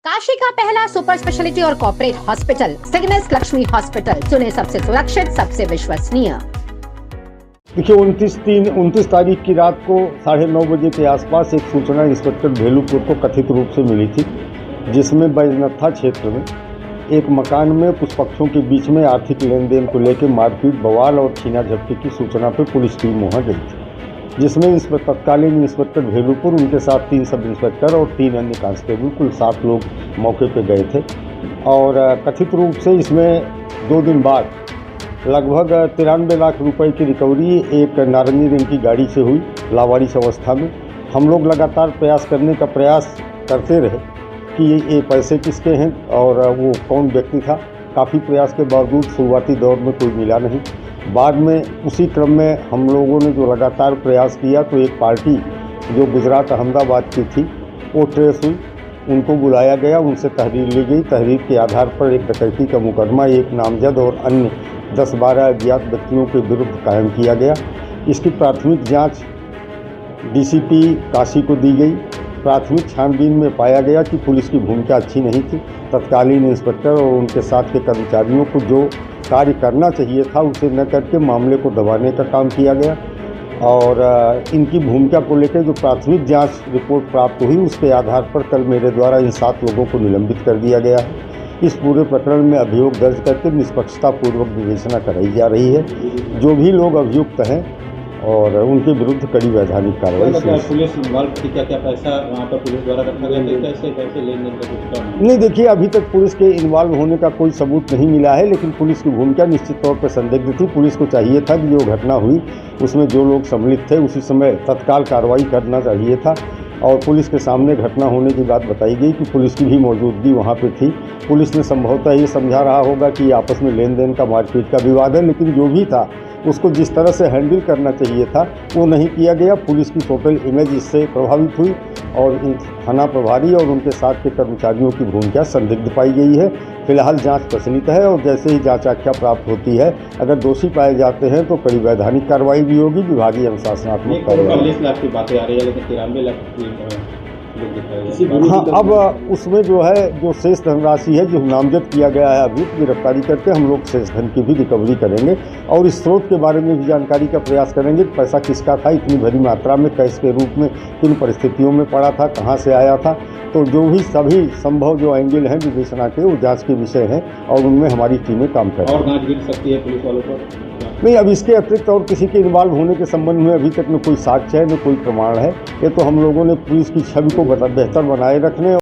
काशी का पहला super speciality और कॉर्पोरेट हॉस्पिटल सिग्नेस लक्ष्मी हॉस्पिटल, चुने सबसे सुरक्षित, सबसे विश्वसनीय। देखिए 29 तारीख की रात को 9:30 बजे के आसपास एक सूचना इंस्पेक्टर भेलूपुर को कथित रूप से मिली थी, जिसमें बैजनाथा क्षेत्र में एक मकान में कुछ पक्षों के बीच में आर्थिक लेन देन को लेकर मारपीट, बवाल और छीना झपटी की सूचना पर पुलिस टीम वहां गई थी, जिसमें तत्कालीन इंस्पेक्टर भेलूपुर, उनके साथ 3 सब इंस्पेक्टर और 3 अन्य कांस्टेबल, कुल 7 लोग मौके पर गए थे। और कथित रूप से इसमें 2 दिन बाद लगभग 93 लाख रुपए की रिकवरी एक नारंगी रंग की गाड़ी से हुई, लावारिस अवस्था में। हम लोग लगातार प्रयास करते रहे कि ये पैसे किसके हैं और वो कौन व्यक्ति था। काफ़ी प्रयास के बावजूद शुरुआती दौर में कोई मिला नहीं। बाद में उसी क्रम में हम लोगों ने जो लगातार प्रयास किया तो एक पार्टी जो गुजरात अहमदाबाद की थी वो ट्रेस हुई, उनको बुलाया गया, उनसे तहरीर ली गई। तहरीर के आधार पर एक डकैती का मुकदमा एक नामजद और अन्य 10-12 अज्ञात व्यक्तियों के विरुद्ध कायम किया गया। इसकी प्राथमिक जांच डीसीपी काशी को दी गई। प्राथमिक छानबीन में पाया गया कि पुलिस की भूमिका अच्छी नहीं थी। तत्कालीन इंस्पेक्टर और उनके साथ के कर्मचारियों को जो कार्य करना चाहिए था उसे न करके मामले को दबाने का काम किया गया। और इनकी भूमिका को लेकर जो प्राथमिक जांच रिपोर्ट प्राप्त हुई उसके आधार पर कल मेरे द्वारा इन 7 लोगों को निलंबित कर दिया गया है। इस पूरे प्रकरण में अभियोग दर्ज करके निष्पक्षतापूर्वक विवेचना कराई जा रही है। जो भी लोग अभियुक्त हैं और उनके विरुद्ध कड़ी वैधानिक कार्रवाई। पुलिस इन्वॉल्व थी क्या पैसा वहाँ पर पुलिस द्वारा रखा गया था? कैसे लेन देन का कुछ नहीं, देखिए अभी तक पुलिस के इन्वॉल्व होने का कोई सबूत नहीं मिला है, लेकिन पुलिस की भूमिका निश्चित तौर पर संदिग्ध थी। पुलिस को चाहिए था कि जो घटना हुई उसमें जो लोग सम्मिलित थे उसी समय तत्काल कार्रवाई करना चाहिए था। और पुलिस के सामने घटना होने की बात बताई गई कि पुलिस की भी मौजूदगी वहाँ पे थी। पुलिस ने संभवतः ये समझा रहा होगा कि आपस में लेन देन का, मारपीट का विवाद है, लेकिन जो भी था उसको जिस तरह से हैंडल करना चाहिए था वो नहीं किया गया। पुलिस की टोटल इमेज इससे प्रभावित हुई और इन थाना प्रभारी और उनके साथ के कर्मचारियों की भूमिका संदिग्ध पाई गई है। फिलहाल जांच प्रचलित है और जैसे ही जांच आख्या प्राप्त होती है, अगर दोषी पाए जाते हैं तो कड़ी वैधानिक कार्रवाई भी होगी, विभागीय अनुशासनात्मक कार्रवाई। 40 लाख की बातें आ रही है, लेकिन 93 लाख हाँ, अब उसमें जो है जो शेष धनराशि है जो नामजद किया गया है, अभी गिरफ्तारी करके हम लोग शेष धन की भी रिकवरी करेंगे और इस स्रोत के बारे में भी जानकारी का प्रयास करेंगे। पैसा किसका था, इतनी बड़ी मात्रा में, कैश के रूप में, किन परिस्थितियों में पड़ा था, कहाँ से आया था। तो जो भी सभी संभव जो एंगल हैं विवेचना के, वो जांच के विषय हैं और उनमें हमारी टीमें काम कर रही हैं। और जांच गिर सकती है पुलिस वालों पर? नहीं, अब इसके अतिरिक्त और किसी के इन्वॉल्व होने के संबंध में अभी तक न कोई साक्ष्य है, न कोई प्रमाण है। ये तो हम लोगों ने पुलिस की छवि को बेहतर बनाए रखने